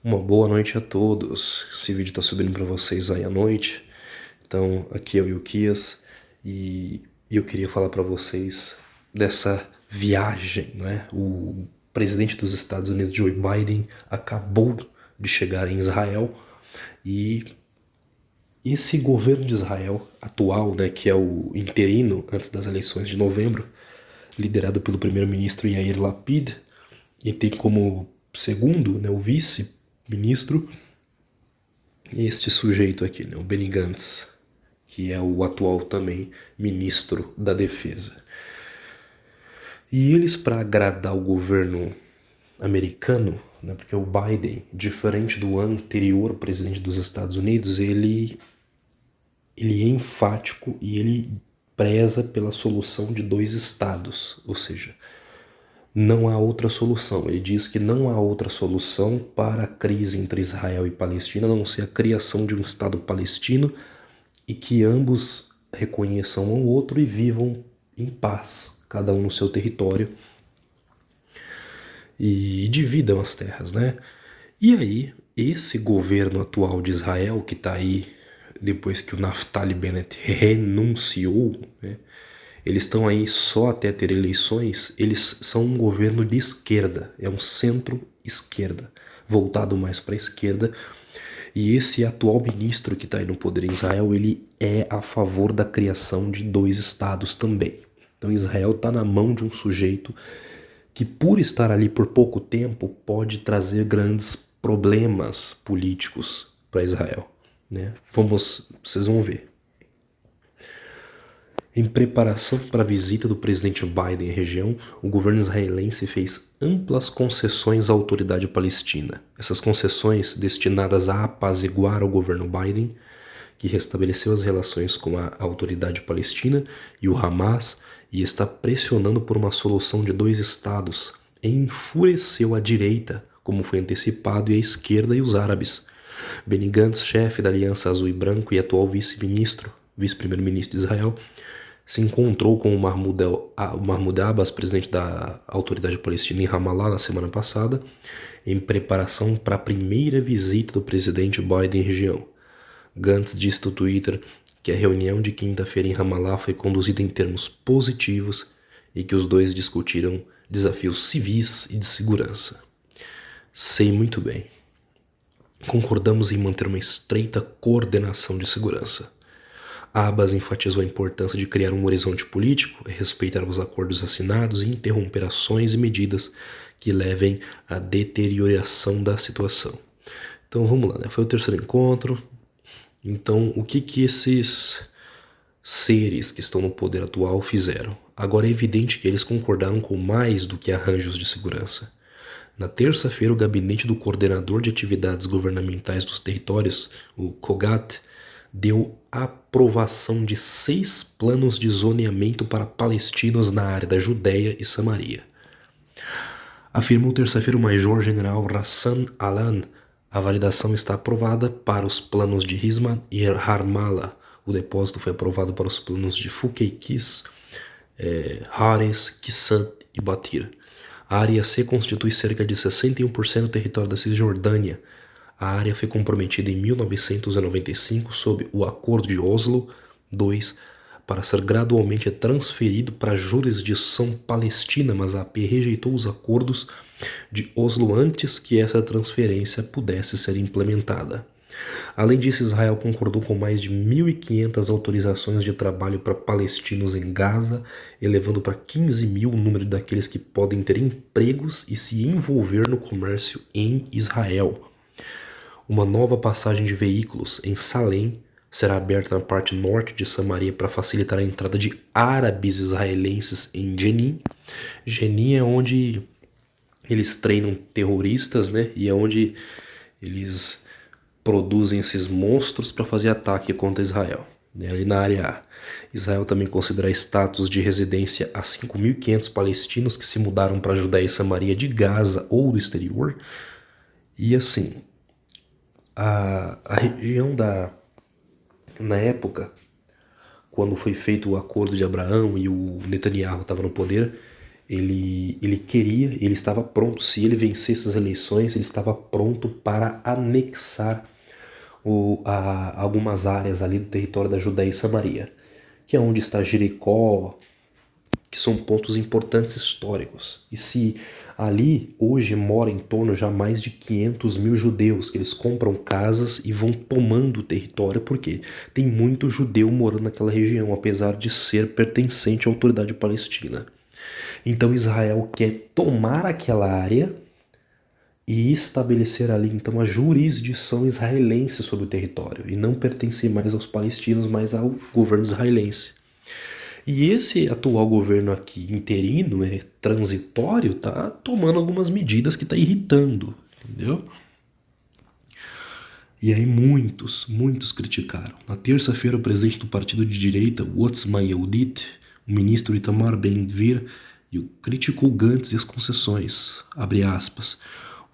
Uma boa noite a todos. Esse vídeo tá subindo para vocês aí à noite. Então, aqui é o Ilquias e eu queria falar para vocês dessa viagem, né? O presidente dos Estados Unidos, Joe Biden, acabou de chegar em Israel e esse governo de Israel atual, né, que é o interino antes das eleições de novembro, liderado pelo primeiro-ministro Yair Lapid, e tem como segundo, né, o vice-ministro este sujeito aqui, né, o Benny Gantz, que é o atual também ministro da Defesa. E eles, para agradar o governo americano, né, porque o Biden, diferente do anterior presidente dos Estados Unidos, ele é enfático e ele preza pela solução de dois estados, ou seja, não há outra solução. Ele diz que não há outra solução para a crise entre Israel e Palestina, a não ser a criação de um Estado palestino e que ambos reconheçam um ao outro e vivam em paz, cada um no seu território, e dividam as terras, né? E aí, esse governo atual de Israel, que está aí depois que o Naftali Bennett renunciou, né? Eles estão aí só até ter eleições, eles são um governo de esquerda, é um centro-esquerda, voltado mais para a esquerda. E esse atual ministro que está aí no poder em Israel, ele é a favor da criação de dois estados também. Então Israel está na mão de um sujeito que, por estar ali por pouco tempo, pode trazer grandes problemas políticos para Israel, né? Vocês vão ver. Em preparação para a visita do presidente Biden à região, o governo israelense fez amplas concessões à autoridade palestina. Essas concessões destinadas a apaziguar o governo Biden, que restabeleceu as relações com a autoridade palestina e o Hamas e está pressionando por uma solução de dois estados, enfureceu a direita, como foi antecipado, e a esquerda e os árabes. Benny Gantz, chefe da Aliança Azul e Branco e atual vice-primeiro-ministro de Israel, se encontrou com o Mahmoud Abbas, presidente da Autoridade Palestina em Ramallah, na semana passada, em preparação para a primeira visita do presidente Biden em região. Gantz disse no Twitter que a reunião de quinta-feira em Ramallah foi conduzida em termos positivos e que os dois discutiram desafios civis e de segurança. Sei muito bem. Concordamos em manter uma estreita coordenação de segurança. Abbas enfatizou a importância de criar um horizonte político, respeitar os acordos assinados e interromper ações e medidas que levem à deterioração da situação. Então vamos lá, né? Foi o terceiro encontro. Então o que esses seres que estão no poder atual fizeram? Agora é evidente que eles concordaram com mais do que arranjos de segurança. Na terça-feira, o gabinete do coordenador de atividades governamentais dos territórios, o COGAT, deu aprovação de 6 planos de zoneamento para palestinos na área da Judéia e Samaria. Afirmou terça-feira o major-general Hassan Alan. A validação está aprovada para os planos de Hizmat e Harmala. O depósito foi aprovado para os planos de Fuquequis, Hares, Kissant e Batir. A área C constitui cerca de 61% do território da Cisjordânia. A área foi comprometida em 1995 sob o Acordo de Oslo II para ser gradualmente transferido para a jurisdição palestina, mas a AP rejeitou os acordos de Oslo antes que essa transferência pudesse ser implementada. Além disso, Israel concordou com mais de 1.500 autorizações de trabalho para palestinos em Gaza, elevando para 15 mil o número daqueles que podem ter empregos e se envolver no comércio em Israel. Uma nova passagem de veículos em Salem será aberta na parte norte de Samaria para facilitar a entrada de árabes israelenses em Jenin. Jenin é onde eles treinam terroristas, né? E é onde eles produzem esses monstros para fazer ataque contra Israel. Ali na área A. Israel também considera status de residência a 5.500 palestinos que se mudaram para a Judéia e Samaria de Gaza ou do exterior. E assim, a região na época, quando foi feito o acordo de Abraão e o Netanyahu estava no poder, ele estava pronto, se ele vencesse as eleições, ele estava pronto para anexar algumas áreas ali do território da Judéia e Samaria, que é onde está Jericó, que são pontos importantes históricos. E se ali hoje mora em torno já mais de 500 mil judeus, que eles compram casas e vão tomando o território, porque tem muito judeu morando naquela região, apesar de ser pertencente à autoridade palestina. Então Israel quer tomar aquela área e estabelecer ali então a jurisdição israelense sobre o território e não pertencer mais aos palestinos, mas ao governo israelense. E esse atual governo aqui interino, transitório, tá tomando algumas medidas que tá irritando, entendeu? E aí muitos criticaram. Na terça-feira, o presidente do partido de direita, Otzma Yehudit, o ministro Itamar Ben-Gvir, criticou Gantz e as concessões. Abre aspas.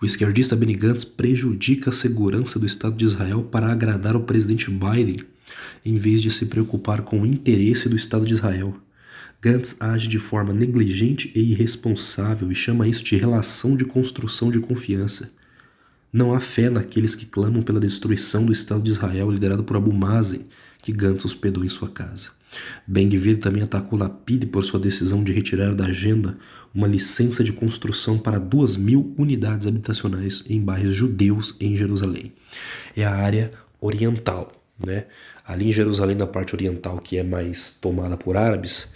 O esquerdista Benny Gantz prejudica a segurança do Estado de Israel para agradar o presidente Biden, em vez de se preocupar com o interesse do Estado de Israel. Gantz age de forma negligente e irresponsável e chama isso de relação de construção de confiança. Não há fé naqueles que clamam pela destruição do Estado de Israel liderado por Abu Mazen, que Gantz hospedou em sua casa. Ben-Gvir também atacou Lapid por sua decisão de retirar da agenda uma licença de construção para 2.000 unidades habitacionais em bairros judeus em Jerusalém. É a área oriental, né? Ali em Jerusalém, na parte oriental, que é mais tomada por árabes,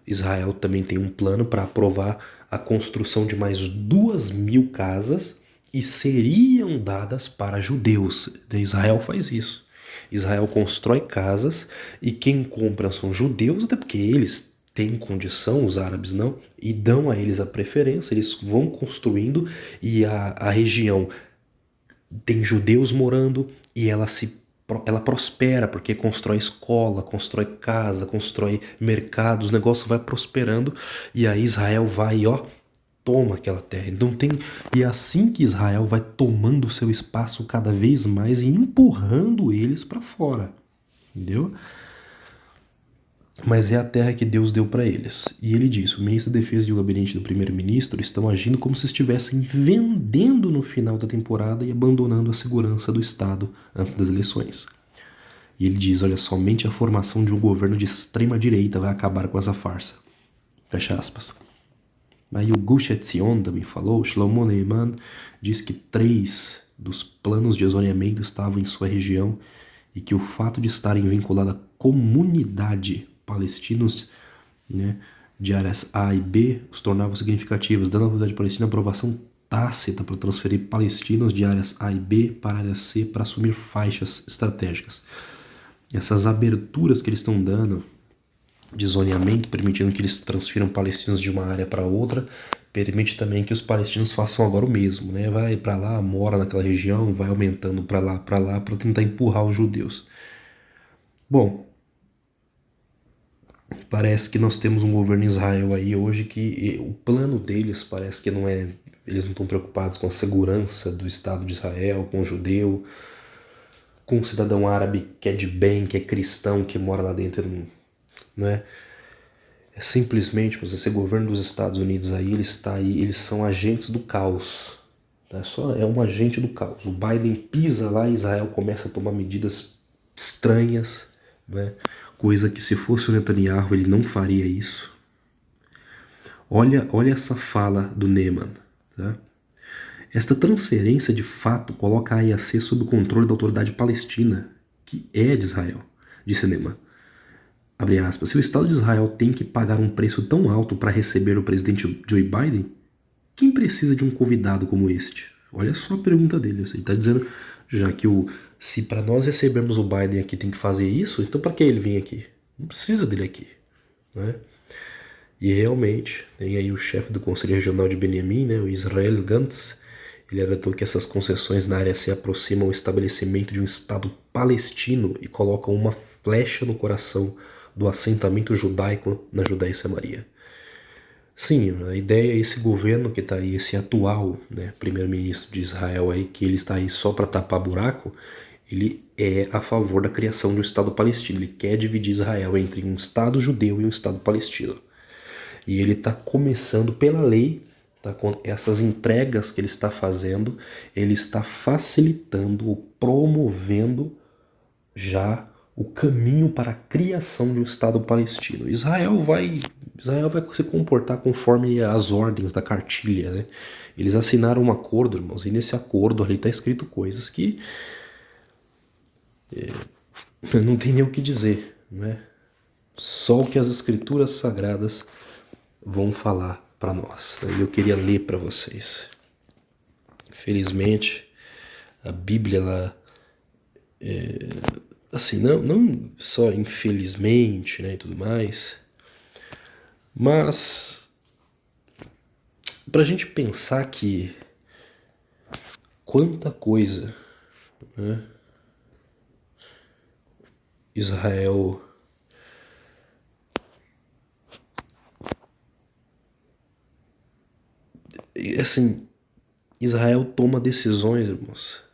Israel também tem um plano para aprovar a construção de mais 2.000 casas e seriam dadas para judeus. Israel faz isso. Israel constrói casas e quem compra são judeus, até porque eles têm condição, os árabes não, e dão a eles a preferência, eles vão construindo e a região tem judeus morando e ela prospera porque constrói escola, constrói casa, constrói mercados, o negócio vai prosperando e aí Israel vai, ó, toma aquela terra. Então e é assim que Israel vai tomando seu espaço cada vez mais e empurrando eles para fora, entendeu? Mas é a terra que Deus deu para eles. E ele disse: o ministro da Defesa e o gabinete do primeiro-ministro estão agindo como se estivessem vendendo no final da temporada e abandonando a segurança do Estado antes das eleições. E ele diz: olha, somente a formação de um governo de extrema-direita vai acabar com essa farsa. Fecha aspas. Aí o Gush Etzion também falou, Shlomo Neiman diz que 3 dos planos de zoneamento estavam em sua região e que o fato de estarem vinculados à comunidade palestinos, né, de áreas A e B os tornavam significativos, dando à autoridade palestina aprovação tácita para transferir palestinos de áreas A e B para áreas C para assumir faixas estratégicas. Essas aberturas que eles estão dando de zoneamento, permitindo que eles transfiram palestinos de uma área para outra, permite também que os palestinos façam agora o mesmo, né? Vai para lá, mora naquela região, vai aumentando para lá, para tentar empurrar os judeus. Bom, parece que nós temos um governo em Israel aí hoje que o plano deles parece que não é, eles não estão preocupados com a segurança do Estado de Israel, com o judeu, com o cidadão árabe que é de bem, que é cristão, que mora lá dentro, não é? É simplesmente, mas esse governo dos Estados Unidos aí, ele está aí, eles são agentes do caos. É um agente do caos. O Biden pisa lá e Israel começa a tomar medidas estranhas, né? Coisa que se fosse o Netanyahu ele não faria isso. Olha essa fala do Neman, tá? Esta transferência de fato coloca a IAC sob o controle da autoridade palestina, que é de Israel, disse Neman. Abre aspas, se o Estado de Israel tem que pagar um preço tão alto para receber o presidente Joe Biden, quem precisa de um convidado como este? Olha só a pergunta dele. Ele está dizendo, já que se para nós recebermos o Biden aqui tem que fazer isso, então para que ele vem aqui? Não precisa dele aqui, né? E realmente, tem aí o chefe do Conselho Regional de Benjamin, né, o Israel Gantz, ele alertou que essas concessões na área se aproximam ao estabelecimento de um Estado palestino e colocam uma flecha no coração do assentamento judaico na Judéia e Samaria. Sim, a ideia é esse governo que está aí, esse atual, né, primeiro-ministro de Israel aí, que ele está aí só para tapar buraco, ele é a favor da criação de um Estado palestino. Ele quer dividir Israel entre um Estado judeu e um Estado palestino. E ele está começando pela lei, tá, com essas entregas que ele está fazendo, ele está facilitando ou promovendo já o caminho para a criação de um Estado palestino. Israel vai se comportar conforme as ordens da cartilha, né? Eles assinaram um acordo, irmãos, e nesse acordo ali está escrito coisas que não tem nem o que dizer, né? Só o que as escrituras sagradas vão falar para nós. E eu queria ler para vocês. Felizmente, a Bíblia, ela assim, não só infelizmente, né, e tudo mais, mas pra gente pensar que quanta coisa, né, Israel assim, Israel toma decisões, irmãos.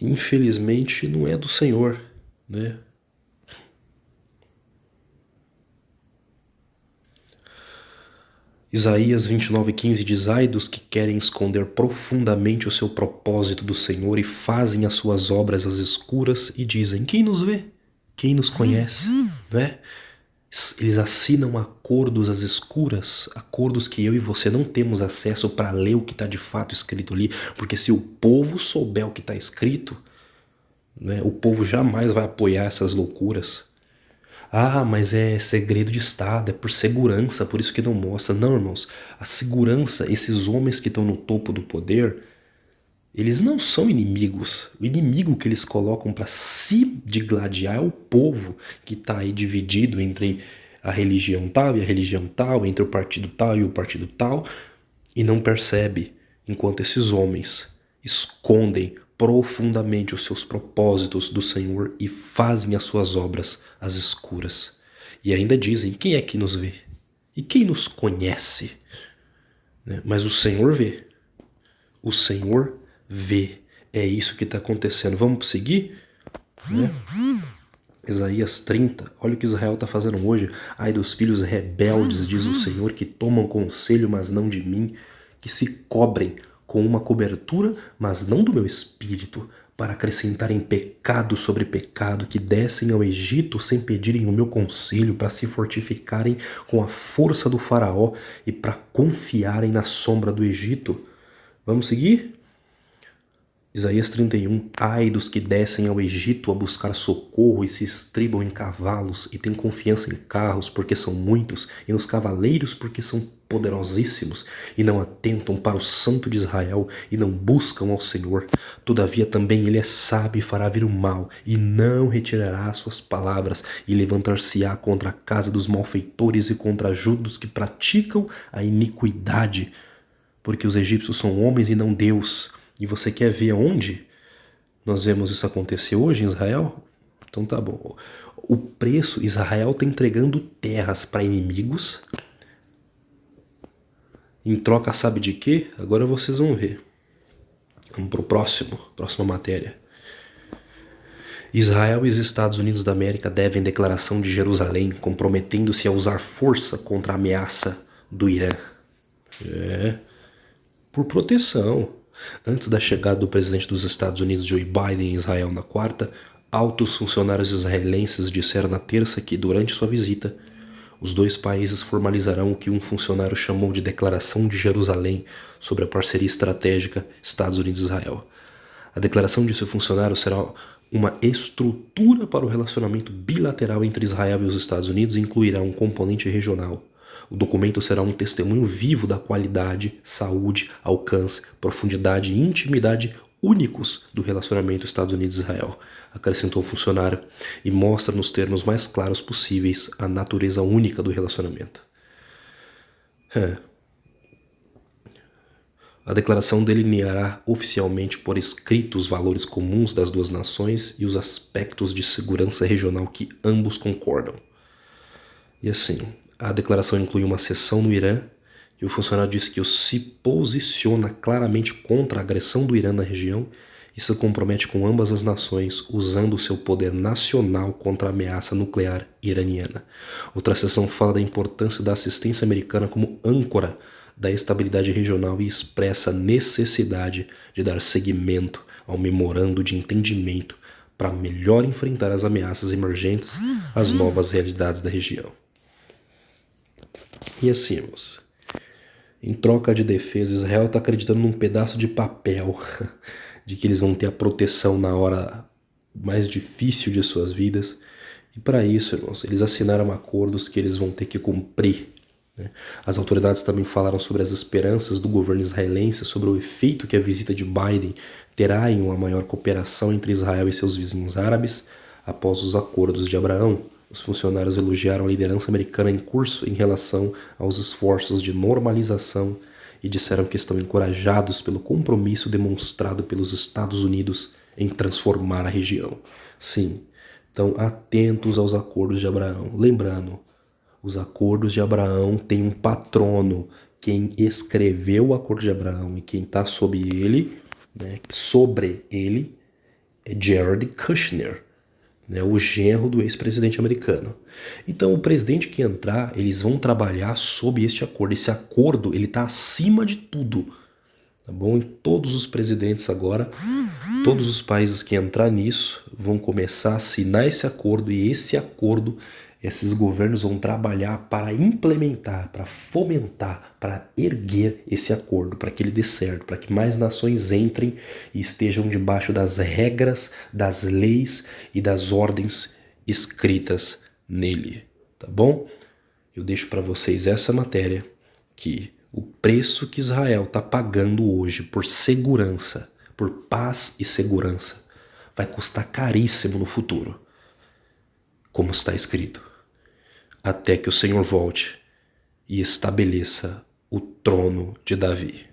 Infelizmente não é do Senhor, né? Isaías 29:15 diz: Ai dos que querem esconder profundamente o seu propósito do Senhor e fazem as suas obras às escuras e dizem: quem nos vê? Quem nos conhece? Né? Eles assinam acordos às escuras, acordos que eu e você não temos acesso para ler o que está de fato escrito ali, porque se o povo souber o que está escrito, né, o povo jamais vai apoiar essas loucuras. Ah, mas é segredo de Estado, é por segurança, por isso que não mostra. Não, irmãos, a segurança, esses homens que estão no topo do poder, eles não são inimigos. O inimigo que eles colocam para se digladiar é o povo que está aí dividido entre a religião tal e a religião tal, entre o partido tal e o partido tal, e não percebe, enquanto esses homens escondem profundamente os seus propósitos do Senhor e fazem as suas obras às escuras. E ainda dizem: quem é que nos vê? E quem nos conhece? Mas o Senhor vê. O Senhor vê. É isso que está acontecendo. Vamos seguir? Né? Isaías 30, olha o que Israel está fazendo hoje. Ai dos filhos rebeldes, diz o Senhor, que tomam conselho, mas não de mim, que se cobrem com uma cobertura, mas não do meu espírito, para acrescentarem pecado sobre pecado, que descem ao Egito sem pedirem o meu conselho, para se fortificarem com a força do faraó e para confiarem na sombra do Egito. Vamos seguir? Isaías 31, ai dos que descem ao Egito a buscar socorro e se estribam em cavalos e têm confiança em carros porque são muitos e nos cavaleiros porque são poderosíssimos e não atentam para o Santo de Israel e não buscam ao Senhor. Todavia também ele é sábio e fará vir o mal e não retirará suas palavras e levantar-se-á contra a casa dos malfeitores e contra ajudos que praticam a iniquidade, porque os egípcios são homens e não Deus. E você quer ver onde nós vemos isso acontecer hoje em Israel? Então tá bom. O preço, Israel está entregando terras para inimigos. Em troca, sabe de quê? Agora vocês vão ver. Vamos para o próxima matéria. Israel e os Estados Unidos da América devem declaração de Jerusalém, comprometendo-se a usar força contra a ameaça do Irã. Por proteção. Antes da chegada do presidente dos Estados Unidos, Joe Biden, em Israel na quarta, altos funcionários israelenses disseram na terça que, durante sua visita, os dois países formalizarão o que um funcionário chamou de Declaração de Jerusalém sobre a parceria estratégica Estados Unidos-Israel. A declaração, disse o funcionário, será uma estrutura para o relacionamento bilateral entre Israel e os Estados Unidos e incluirá um componente regional. O documento será um testemunho vivo da qualidade, saúde, alcance, profundidade e intimidade únicos do relacionamento Estados Unidos-Israel, acrescentou o funcionário, e mostra nos termos mais claros possíveis a natureza única do relacionamento. A declaração delineará oficialmente por escrito os valores comuns das duas nações e os aspectos de segurança regional que ambos concordam. E assim, a declaração inclui uma seção no Irã, e o funcionário disse que se posiciona claramente contra a agressão do Irã na região e se compromete com ambas as nações usando o seu poder nacional contra a ameaça nuclear iraniana. Outra seção fala da importância da assistência americana como âncora da estabilidade regional e expressa a necessidade de dar seguimento ao memorando de entendimento para melhor enfrentar as ameaças emergentes às novas realidades da região. E assim, moça, em troca de defesa, Israel está acreditando num pedaço de papel de que eles vão ter a proteção na hora mais difícil de suas vidas. E para isso, irmãos, eles assinaram acordos que eles vão ter que cumprir, né? As autoridades também falaram sobre as esperanças do governo israelense, sobre o efeito que a visita de Biden terá em uma maior cooperação entre Israel e seus vizinhos árabes após os acordos de Abraão. Os funcionários elogiaram a liderança americana em curso em relação aos esforços de normalização e disseram que estão encorajados pelo compromisso demonstrado pelos Estados Unidos em transformar a região. Sim, então atentos aos acordos de Abraão. Lembrando, os acordos de Abraão têm um patrono. Quem escreveu o acordo de Abraão e quem está sob ele, né, sobre ele, é Jared Kushner, né, o genro do ex-presidente americano. Então o presidente que entrar, eles vão trabalhar sob este acordo. Esse acordo, ele está acima de tudo, tá bom? E todos os presidentes agora, todos os países que entrar nisso, vão começar a assinar esse acordo, e esse acordo, esses governos vão trabalhar para implementar, para fomentar, para erguer esse acordo, para que ele dê certo, para que mais nações entrem e estejam debaixo das regras, das leis e das ordens escritas nele, tá bom? Eu deixo para vocês essa matéria, que o preço que Israel está pagando hoje por segurança, por paz e segurança, vai custar caríssimo no futuro, como está escrito, até que o Senhor volte e estabeleça o trono de Davi.